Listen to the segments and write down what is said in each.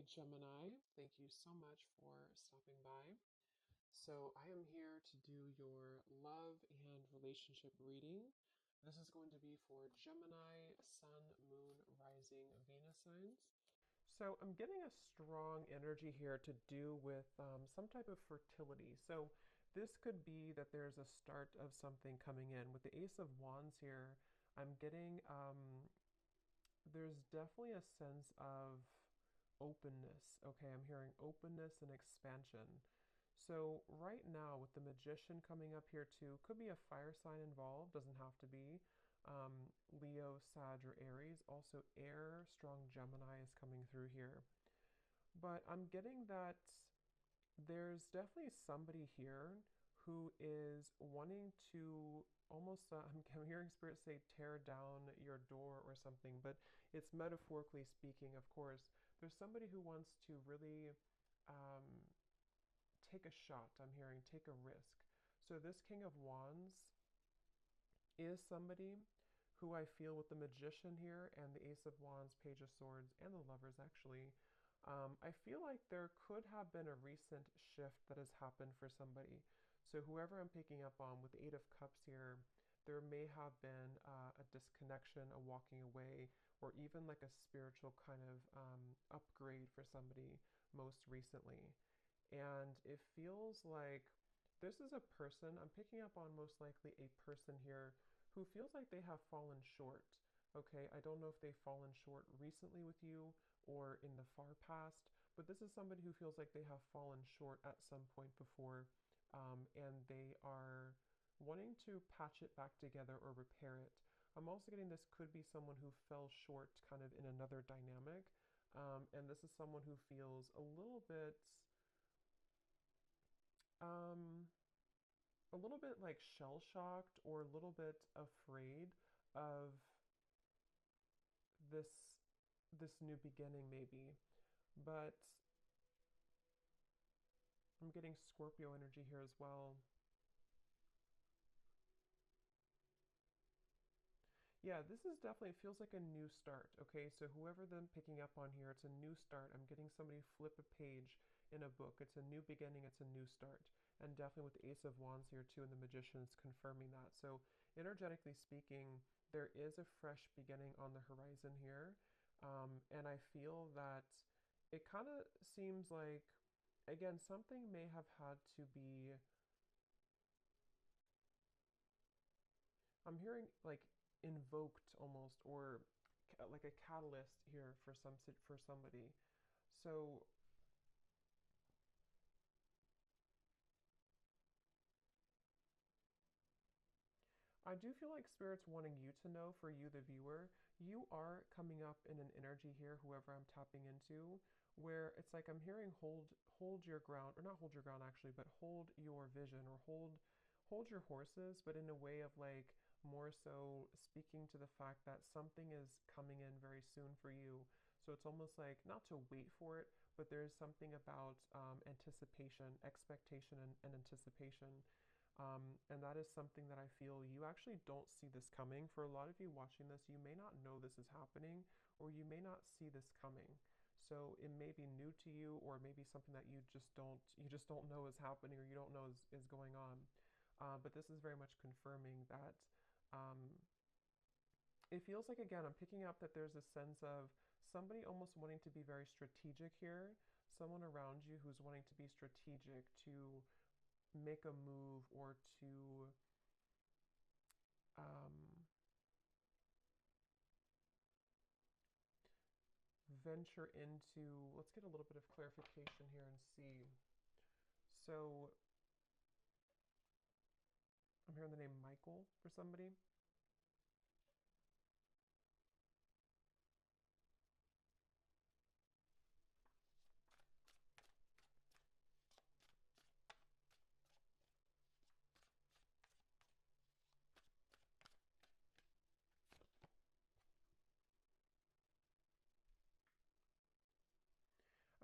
Gemini. Thank you so much for stopping by. So, I am here to do your love and relationship reading. This is going to be for Gemini, Sun, Moon, Rising, Venus signs. So, I'm getting a strong energy here to do with some type of fertility. So, this could be that there's a start of something coming in. With the Ace of Wands here, I'm getting there's definitely a sense of openness. Okay, I'm hearing openness and expansion. So, right now, with the Magician coming up here too, could be a fire sign involved, doesn't have to be. Leo, Sag, or Aries. Also, air, strong Gemini is coming through here. But I'm getting that there's definitely somebody here who is wanting to almost, I'm hearing spirit say tear down your door or something, but it's metaphorically speaking, of course. There's somebody who wants to really um, take a shot, I'm hearing, take a risk. So this King of Wands is somebody who I feel with the Magician here and the Ace of Wands, Page of Swords, and the Lovers actually. I feel like there could have been a recent shift that has happened for somebody. So, whoever I'm picking up on with the Eight of Cups here, there may have been a disconnection, a walking away, or even like a spiritual kind of upgrade for somebody most recently. And it feels like this is a person, I'm picking up on most likely a person here who feels like they have fallen short. Okay, I don't know if they've fallen short recently with you or in the far past, but this is somebody who feels like they have fallen short at some point before, and they are wanting to patch it back together or repair it. I'm also getting this could be someone who fell short kind of in another dynamic, and this is someone who feels um, a little bit like shell shocked or a little bit afraid of this this new beginning maybe. But I'm getting Scorpio energy here as well. Yeah, this is definitely, it feels like a new start. Okay, so whoever them picking up on here, it's a new start. I'm getting somebody flip a page in a book. It's a new beginning, it's a new start. And definitely with the Ace of Wands here too, and the Magician's confirming that. So energetically speaking, there is a fresh beginning on the horizon here. And I feel that it kind of seems like, again, something may have had to be, I'm hearing like invoked almost, or like a catalyst here for somebody. So I do feel like spirit's wanting you to know, for you the viewer, you are coming up in an energy here, whoever I'm tapping into, where it's like I'm hearing hold your ground, or not hold your ground actually, but hold your vision, or hold your horses, but in a way of like more so speaking to the fact that something is coming in very soon for you. So it's almost like not to wait for it, but there's something about anticipation, expectation, and anticipation. And that is something that I feel you actually don't see this coming. For a lot of you watching this, you may not know this is happening, or you may not see this coming. So it may be new to you, or maybe something that you just don't know is happening, or you don't know is going on. But this is very much confirming that um, it feels like, again, I'm picking up that there's a sense of somebody almost wanting to be very strategic here, someone around you who's wanting to be strategic to make a move or to um, venture into. Let's get a little bit of clarification here and see. So I'm hearing the name Michael for somebody.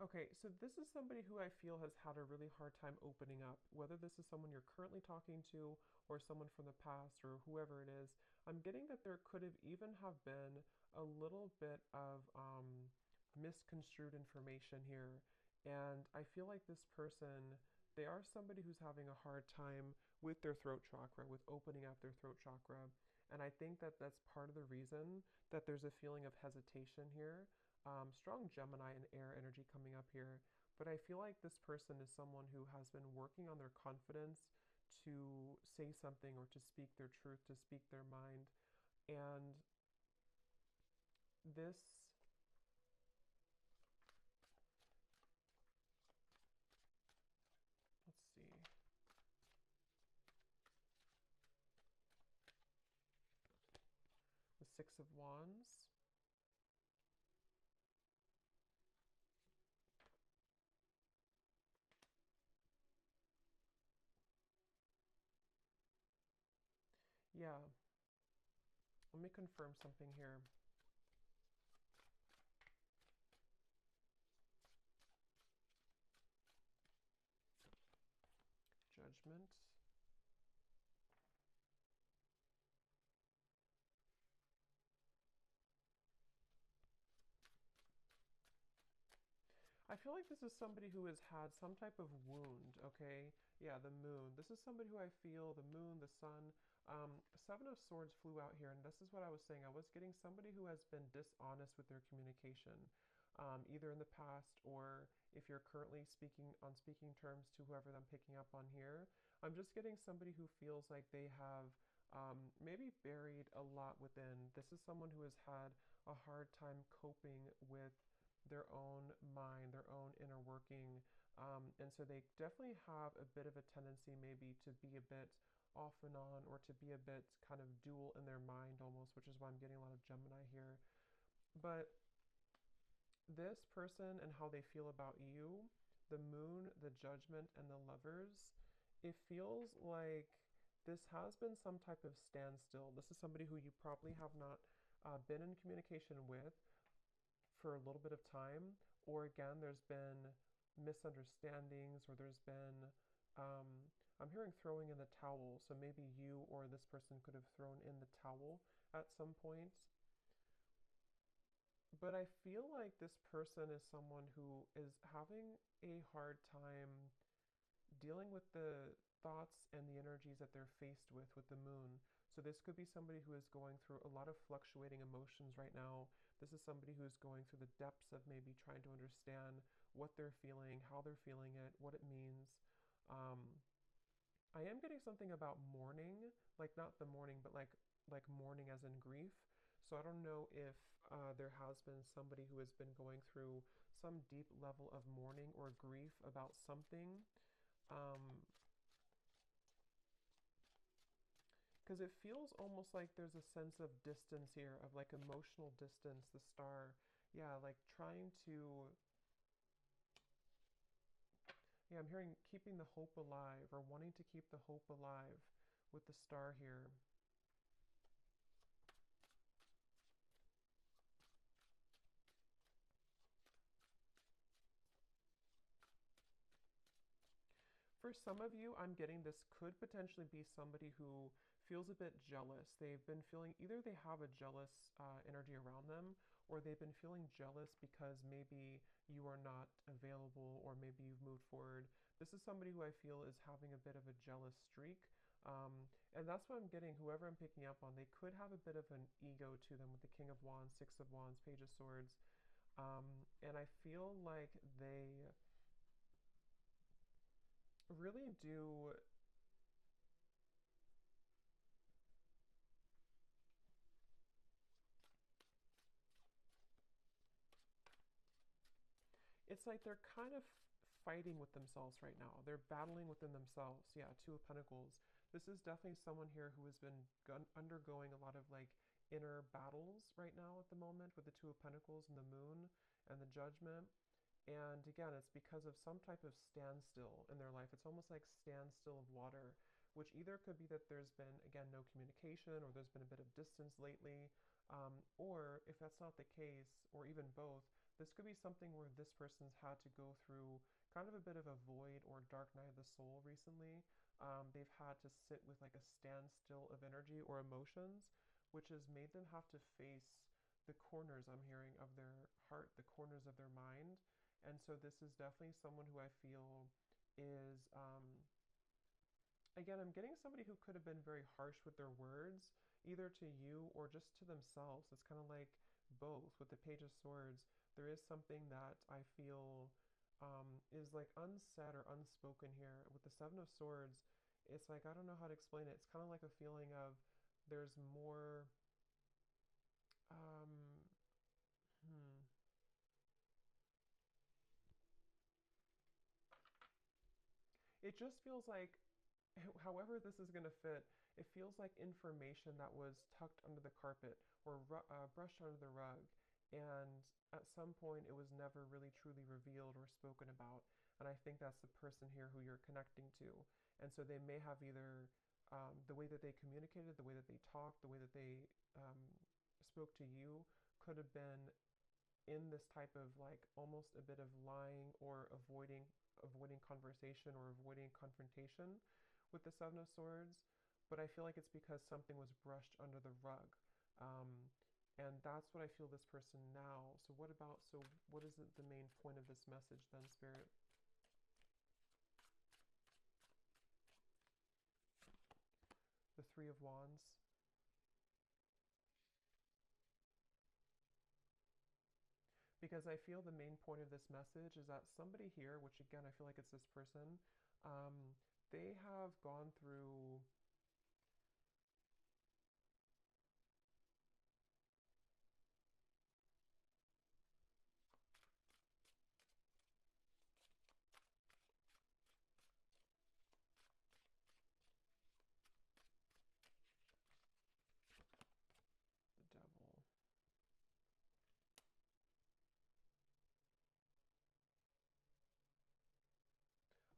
Okay, so this is somebody who I feel has had a really hard time opening up. Whether this is someone you're currently talking to or someone from the past or whoever it is, I'm getting that there could have even have been a little bit of misconstrued information here. And I feel like this person, they are somebody who's having a hard time with their throat chakra, with opening up their throat chakra. And I think that that's part of the reason that there's a feeling of hesitation here. Strong Gemini and air energy coming up here. But I feel like this person is someone who has been working on their confidence to say something or to speak their truth, to speak their mind. And this, let's see, the Six of Wands. Yeah, let me confirm something here. Judgment. I feel like this is somebody who has had some type of wound, okay? Yeah, the moon. This is somebody who I feel, the moon, the sun. Seven of Swords flew out here, and this is what I was saying. I was getting somebody who has been dishonest with their communication, either in the past or if you're currently speaking on speaking terms to whoever I'm picking up on here. I'm just getting somebody who feels like they have maybe buried a lot within. This is someone who has had a hard time coping with their own mind, their own inner working. And so they definitely have a bit of a tendency maybe to be a bit off and on or to be a bit kind of dual in their mind almost, which is why I'm getting a lot of Gemini here. But this person and how they feel about you, the moon, the judgment, and the lovers, it feels like this has been some type of standstill. This is somebody who you probably have not been in communication with for a little bit of time, or again, there's been misunderstandings, or there's been, um, I'm hearing throwing in the towel. So maybe you or this person could have thrown in the towel at some point. But I feel like this person is someone who is having a hard time dealing with the thoughts and the energies that they're faced with the moon. So this could be somebody who is going through a lot of fluctuating emotions right now. This is somebody who is going through the depths of maybe trying to understand what they're feeling, how they're feeling it, what it means. Um, I am getting something about mourning, like not the mourning, but like mourning as in grief. So I don't know if there has been somebody who has been going through some deep level of mourning or grief about something. Um, because it feels almost like there's a sense of distance here, of like emotional distance, the star. Yeah, like trying to, yeah, I'm hearing keeping the hope alive or wanting to keep the hope alive with the star here. For some of you, I'm getting this could potentially be somebody who feels a bit jealous. They've been feeling either they have a jealous energy around them, or they've been feeling jealous because maybe you are not available, or maybe you've moved forward. This is somebody who I feel is having a bit of a jealous streak. Um, and that's what I'm getting. Whoever I'm picking up on, they could have a bit of an ego to them with the King of Wands, Six of Wands, Page of Swords. And I feel like they really do. It's like they're kind of fighting with themselves right now. They're battling within themselves. Yeah, Two of Pentacles. This is definitely someone here who has been undergoing a lot of like inner battles right now at the moment with the Two of Pentacles and the Moon and the Judgment. And again, it's because of some type of standstill in their life. It's almost like standstill of water, which either could be that there's been, again, no communication, or there's been a bit of distance lately. Or if that's not the case, or even both, this could be something where this person's had to go through kind of a bit of a void or dark night of the soul recently. They've had to sit with like a standstill of energy or emotions, which has made them have to face the corners I'm hearing of their heart, the corners of their mind. And so this is definitely someone who I feel is, again, I'm getting somebody who could have been very harsh with their words, either to you or just to themselves. It's kind of like both. With the Page of Swords, there is something that I feel is like unsaid or unspoken here. With the Seven of Swords, it's like, I don't know how to explain it. It's kind of like a feeling of there's more. Um, hmm. It just feels like, however this is going to fit, it feels like information that was tucked under the carpet or brushed under the rug. And at some point, it was never really truly revealed or spoken about. And I think that's the person here who you're connecting to. And so they may have either the way that they communicated, the way that they talked, the way that they um, spoke to you could have been in this type of like almost a bit of lying or avoiding conversation or avoiding confrontation with the Seven of Swords. But I feel like it's because something was brushed under the rug. Um, and that's what I feel this person now. So what is the main point of this message then, Spirit? The Three of Wands. Because I feel the main point of this message is that somebody here, which again, I feel like it's this person, um, they have gone through the Devil.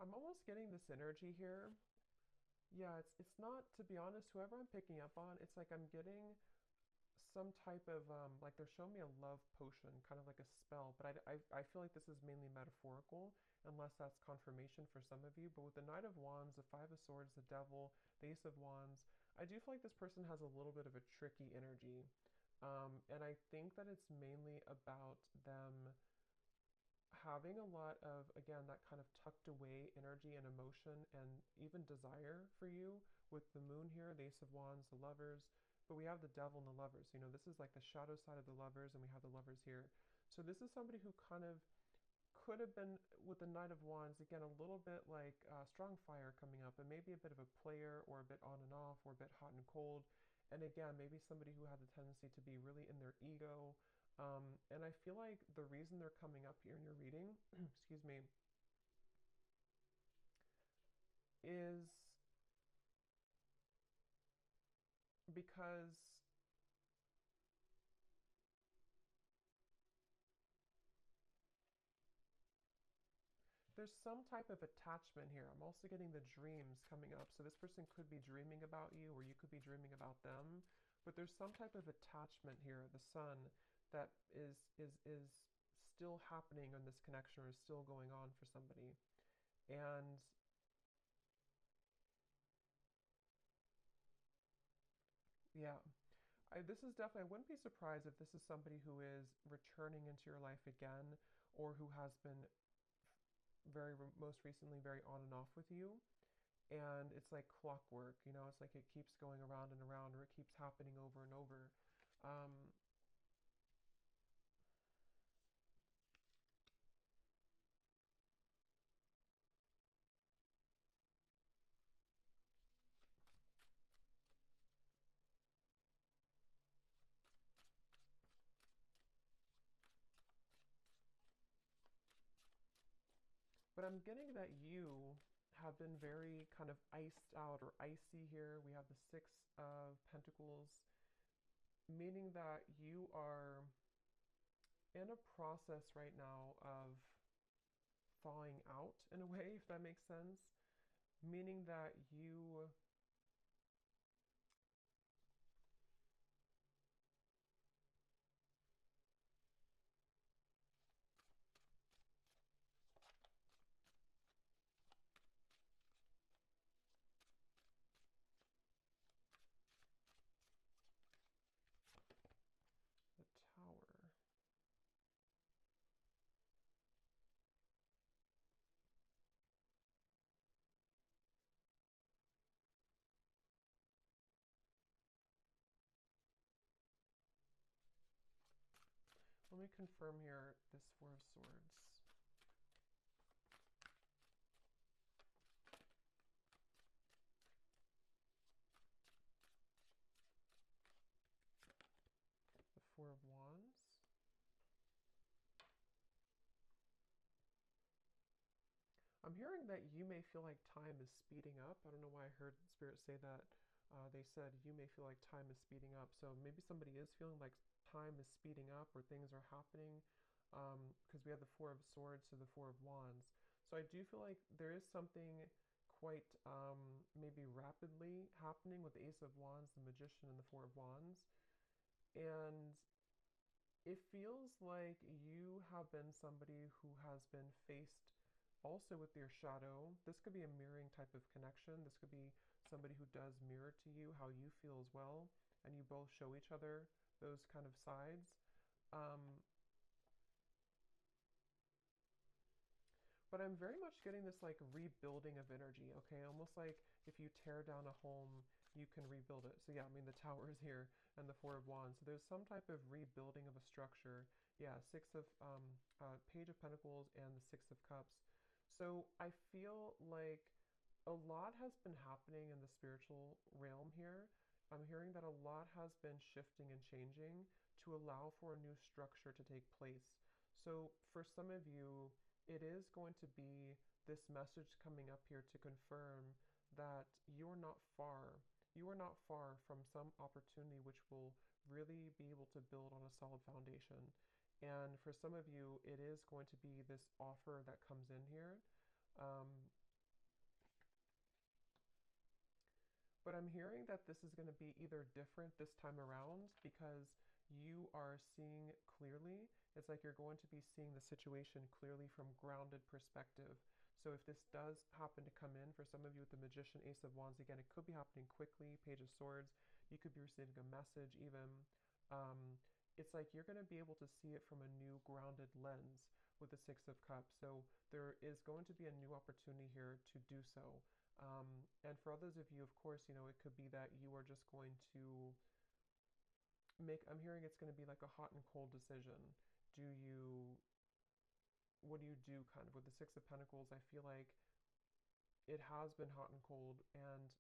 I'm almost getting this energy here. Yeah, it's not, to be honest, whoever I'm picking up on, it's like I'm getting some type of like they're showing me a love potion, kind of like a spell, but I feel like this is mainly metaphorical, unless that's confirmation for some of you. But with the Knight of Wands, the Five of Swords, the Devil, the Ace of Wands, I do feel like this person has a little bit of a tricky energy. And I think that it's mainly about them having a lot of, again, that kind of tucked away energy and emotion and even desire for you. With the Moon here, the Ace of Wands, the Lovers, but we have the Devil and the Lovers. You know, this is like the shadow side of the Lovers, and we have the Lovers here. So this is somebody who kind of could have been, with the Knight of Wands, again, a little bit like strong fire coming up, and maybe a bit of a player, or a bit on and off, or a bit hot and cold. And again, maybe somebody who had the tendency to be really in their ego. And I feel like the reason they're coming up here in your reading, excuse me, is because there's some type of attachment here. I'm also getting the dreams coming up. So this person could be dreaming about you, or you could be dreaming about them. But there's some type of attachment here, the Sun, that is still happening in this connection, or is still going on for somebody. And yeah, this is definitely, I wouldn't be surprised if this is somebody who is returning into your life again, or who has been most recently very on and off with you. And it's like clockwork, you know, it's like it keeps going around and around, or it keeps happening over and over. Um, but I'm getting that you have been very kind of iced out or icy here. We have the Six of Pentacles, meaning that you are in a process right now of thawing out in a way, if that makes sense. Meaning that you, the Let me confirm here this Four of Swords. The Four of Wands. I'm hearing that you may feel like time is speeding up. I don't know why I heard Spirit say that. They said you may feel like time is speeding up. So maybe somebody is feeling like time is speeding up or things are happening, because we have the Four of Swords to the Four of Wands. So I do feel like there is something quite maybe rapidly happening with the Ace of Wands, the Magician, and the Four of Wands. And it feels like you have been somebody who has been faced also with your shadow. This could be a mirroring type of connection. This could be somebody who does mirror to you how you feel as well, and you both show each other those kind of sides. Um, but I'm very much getting this like rebuilding of energy, okay? Almost like if you tear down a home, you can rebuild it. So yeah, I mean the Tower is here and the Four of Wands. So there's some type of rebuilding of a structure. Yeah, Page of Pentacles and the Six of Cups. So I feel like a lot has been happening in the spiritual realm here. I'm hearing that a lot has been shifting and changing to allow for a new structure to take place. So for some of you, it is going to be this message coming up here to confirm that you're not far. You are not far from some opportunity which will really be able to build on a solid foundation. And for some of you, it is going to be this offer that comes in here. Um, But I'm hearing that this is going to be either different this time around because you are seeing clearly. It's like you're going to be seeing the situation clearly from grounded perspective. So if this does happen to come in for some of you with the Magician, Ace of Wands, again, it could be happening quickly, Page of Swords. You could be receiving a message even. It's like you're going to be able to see it from a new grounded lens with the Six of Cups. So there is going to be a new opportunity here to do so. Um, and for others of you, of course, it could be that you are just going to I'm hearing it's going to be like a hot and cold decision. Do you, what do you do kind of with the Six of Pentacles? I feel like it has been hot and cold. And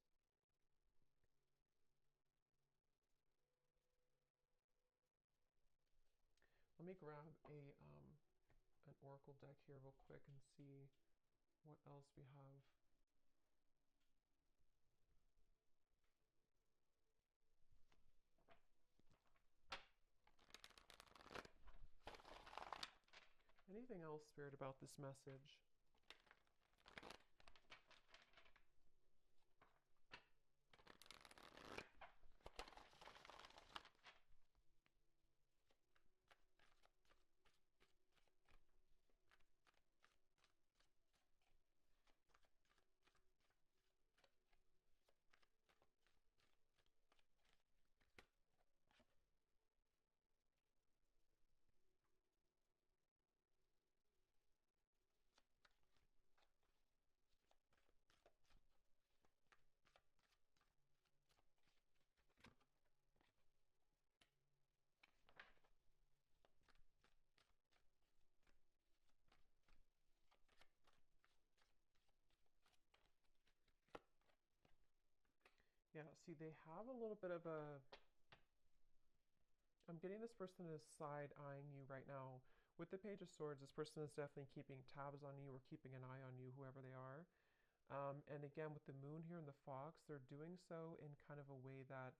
let me grab an oracle deck here real quick and see what else we have. Anything else, Spirit, about this message? Yeah, see, they have a little bit of a. I'm getting this person is side eyeing you right now. With the Page of Swords, this person is definitely keeping tabs on you or keeping an eye on you, whoever they are. And again, with the moon here and the fox, they're doing so in kind of a way that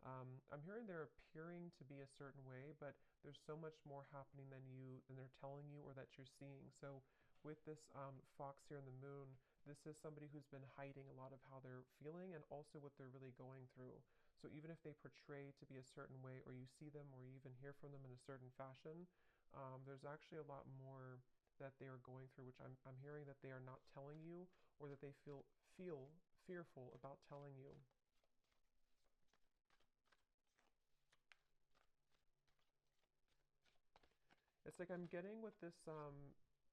I'm hearing they're appearing to be a certain way, but there's so much more happening than they're telling you or that you're seeing. So with this fox here and the moon, this is somebody who's been hiding a lot of how they're feeling and also what they're really going through. So even if they portray to be a certain way, or you see them, or you even hear from them in a certain fashion, there's actually a lot more that they are going through, which I'm hearing that they are not telling you, or that they feel fearful about telling you. It's like I'm getting with this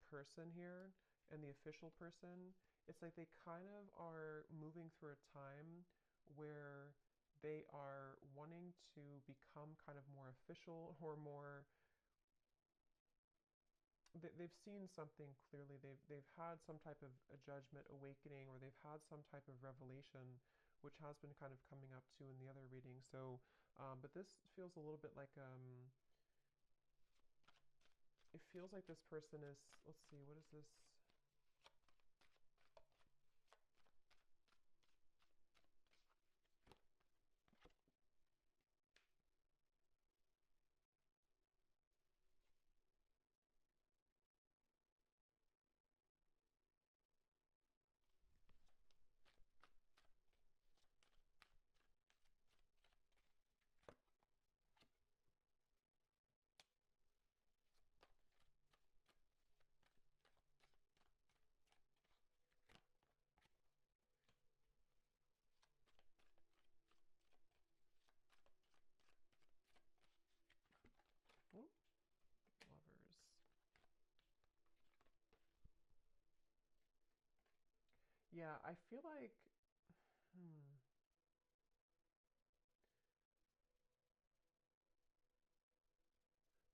person here and the official person, it's like they kind of are moving through a time where they are wanting to become kind of more official or more they've seen something clearly. They've had some type of a judgment awakening, or they've had some type of revelation, which has been kind of coming up too in the other reading. So, but this feels a little bit like it feels like this person is. Let's see, what is this? Oh, lovers. Yeah, I feel like. Hmm.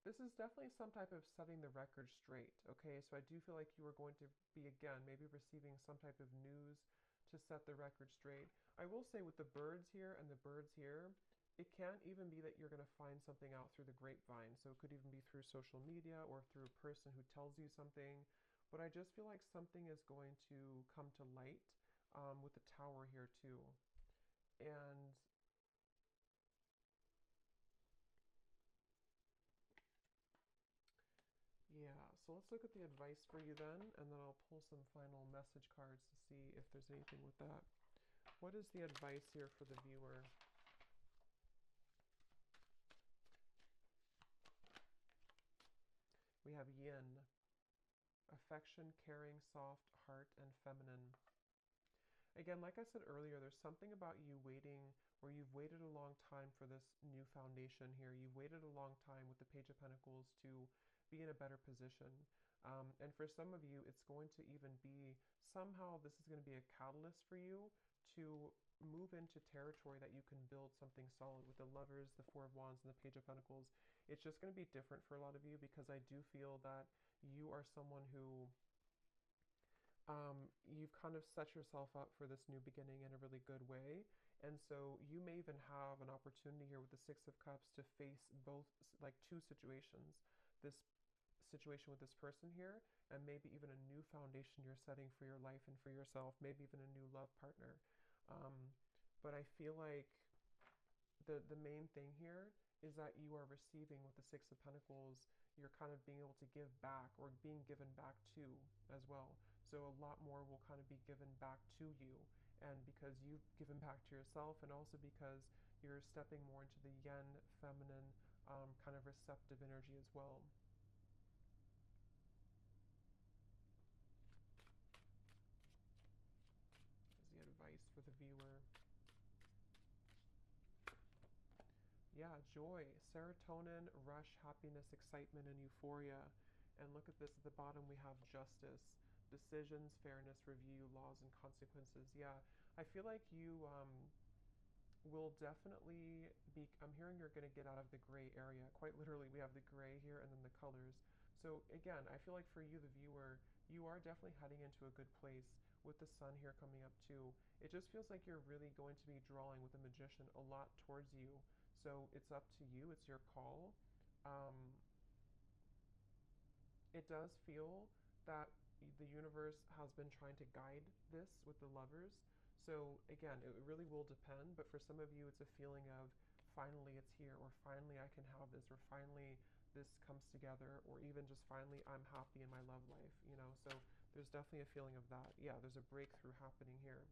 This is definitely some type of setting the record straight, okay? So I do feel like you are going to be, again, maybe receiving some type of news to set the record straight. I will say with the birds here and the birds here, it can even be that you're going to find something out through the grapevine. So it could even be through social media or through a person who tells you something. But I just feel like something is going to come to light with the tower here too. And yeah, so let's look at the advice for you then, and then I'll pull some final message cards to see if there's anything with that. What is the advice here for the viewer? We have yin, affection, caring, soft, heart, and feminine. Again, like I said earlier, there's something about you waiting where you've waited a long time for this new foundation here. You've waited a long time with the Page of Pentacles to be in a better position. And for some of you, it's going to even be somehow this is going to be a catalyst for you to move into territory that you can build something solid with the Lovers, the Four of Wands, and the Page of Pentacles. It's just going to be different for a lot of you because I do feel that you are someone who you've kind of set yourself up for this new beginning in a really good way. And so you may even have an opportunity here with the Six of Cups to face both, like two situations. This situation with this person here, and maybe even a new foundation you're setting for your life and for yourself, maybe even a new love partner. Um, but I feel like the main thing here is that you are receiving with the Six of Pentacles, you're kind of being able to give back or being given back to as well. So a lot more will kind of be given back to you. And because you've given back to yourself, and also because you're stepping more into the yin, feminine, kind of receptive energy as well. Is the advice for the viewer. Yeah, joy, serotonin, rush, happiness, excitement, and euphoria. And look at this at the bottom, we have justice, decisions, fairness, review, laws, and consequences. Yeah, I feel like you will definitely be. I'm hearing you're going to get out of the gray area. Quite literally, we have the gray here and then the colors. So, again, I feel like for you, the viewer, you are definitely heading into a good place with the sun here coming up too. It just feels like you're really going to be drawing with the magician a lot towards you. So it's up to you, it's your call. Um, it does feel that the universe has been trying to guide this with the lovers. So again, it really will depend, but for some of you, it's a feeling of finally it's here, or finally I can have this, or finally this comes together, or even just finally I'm happy in my love life, you know? So there's definitely a feeling of that. Yeah, there's a breakthrough happening here.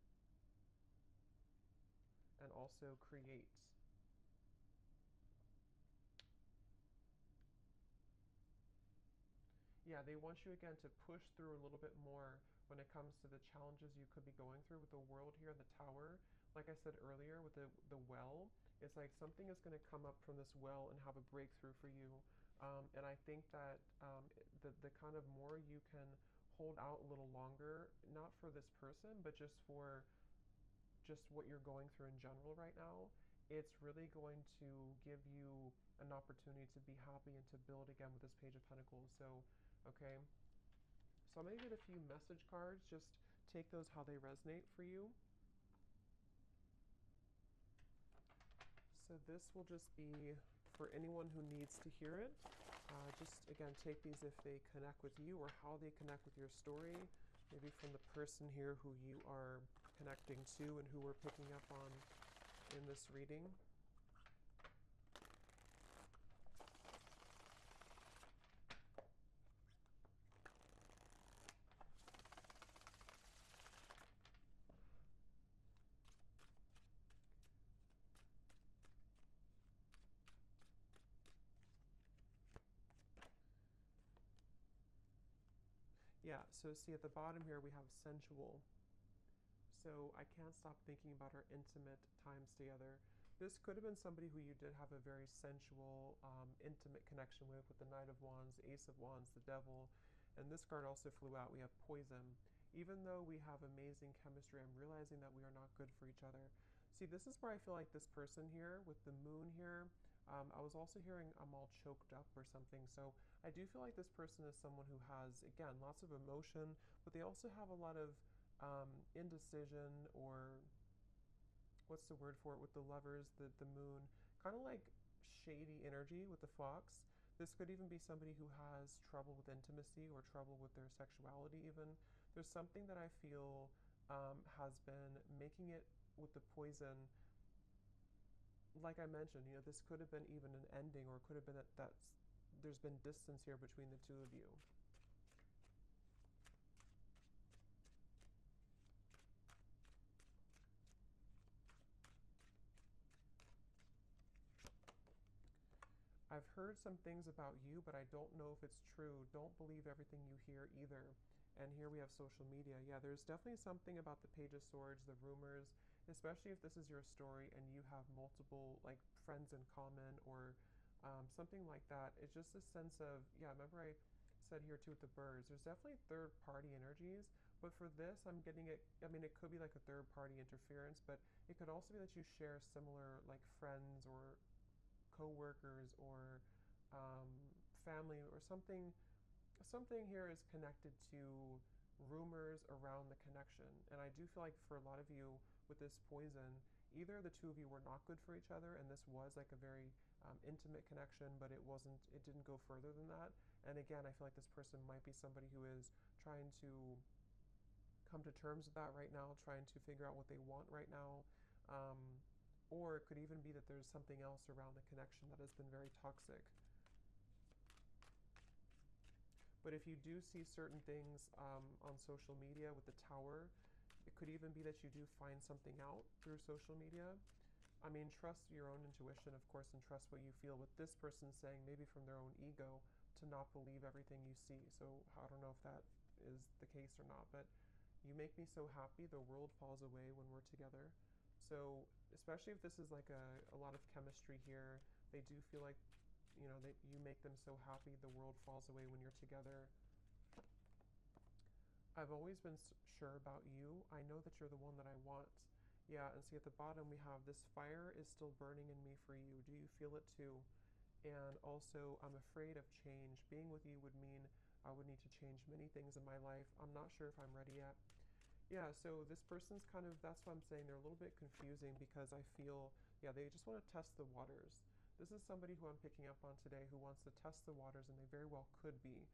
And also create. Yeah, they want you again to push through a little bit more when it comes to the challenges you could be going through with the world here in the tower. Like I said earlier with the well, it's like something is going to come up from this well and have a breakthrough for you. And I think that the kind of more you can hold out a little longer, not for this person, but just for just what you're going through in general right now, it's really going to give you an opportunity to be happy and to build again with this Page of Pentacles. So Okay, so I'm going to get a few message cards. Just take those how they resonate for you. So this will just be for anyone who needs to hear it. Just again, take these if they connect with you or how they connect with your story. Maybe from the person here who you are connecting to and who we're picking up on in this reading. Yeah, so see at the bottom here we have sensual. So I can't stop thinking about our intimate times together. This could have been somebody who you did have a very sensual, intimate connection with the Knight of Wands, the Ace of Wands, the Devil, and this card also flew out. We have poison. Even though we have amazing chemistry, I'm realizing that we are not good for each other. See, this is where I feel like this person here with the moon here, I was also hearing I'm all choked up or something. So I do feel like this person is someone who has, again, lots of emotion, but they also have a lot of indecision, or what's the word for it with the lovers, the moon, kind of like shady energy with the fox. This could even be somebody who has trouble with intimacy or trouble with their sexuality even. There's something that I feel has been making it with the poison. Like I mentioned, this could have been even an ending, or it could have been that's there's been distance here between the two of you. I've heard some things about you, but I don't know if it's true. Don't believe everything you hear either. And here we have social media. Yeah, there's definitely something about the Page of Swords, the rumors, especially if this is your story and you have multiple like friends in common, or something like that. It's just a sense of, yeah, remember I said here too with the birds, there's definitely third party energies, but for this I'm getting it, I mean it could be like a third party interference, but it could also be that you share similar like friends or co-workers or family or something. Something here is connected to rumors around the connection, and I do feel like for a lot of you with this poison, either the two of you were not good for each other and this was like a very intimate connection, but it didn't go further than that. And again, I feel like this person might be somebody who is trying to come to terms with that right now, trying to figure out what they want right now. um, or it could even be that there's something else around the connection that has been very toxic. But if you do see certain things on social media with the tower, it could even be that you do find something out through social media. I mean, trust your own intuition, of course, and trust what you feel. With this person saying, maybe from their own ego, to not believe everything you see. So I don't know if that is the case or not, but you make me so happy. The world falls away when we're together. So especially if this is like a lot of chemistry here, they do feel like, that you make them so happy. The world falls away when you're together. I've always been sure about you. I know that you're the one that I want. Yeah, and see at the bottom we have this fire is still burning in me for you. Do you feel it too? And also, I'm afraid of change. Being with you would mean I would need to change many things in my life. I'm not sure if I'm ready yet. Yeah, so this person's kind of, that's what I'm saying, they're a little bit confusing because I feel, yeah, they just want to test the waters. This is somebody who I'm picking up on today who wants to test the waters, and they very well could be.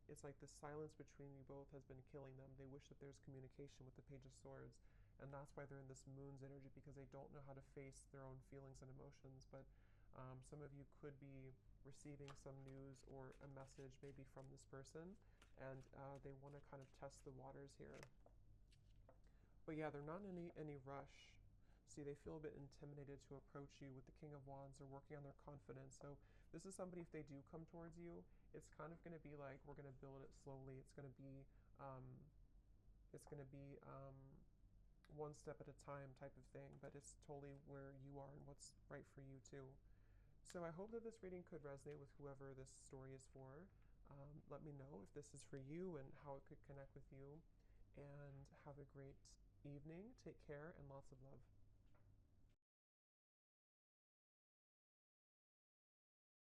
It's like the silence between you both has been killing them. They wish that there's communication with the Page of Swords, and that's why they're in this moon's energy, because they don't know how to face their own feelings and emotions. But some of you could be receiving some news or a message maybe from this person, and they want to kind of test the waters here. But yeah, they're not in any rush. See, they feel a bit intimidated to approach you with the King of Wands. They're working on their confidence. So this is somebody, if they do come towards you, it's kind of going to be like, we're going to build it slowly. Um, it's going to be one step at a time type of thing, but it's totally where you are and what's right for you too. So I hope that this reading could resonate with whoever this story is for. Let me know if this is for you and how it could connect with you. And have a great evening. Take care and lots of love.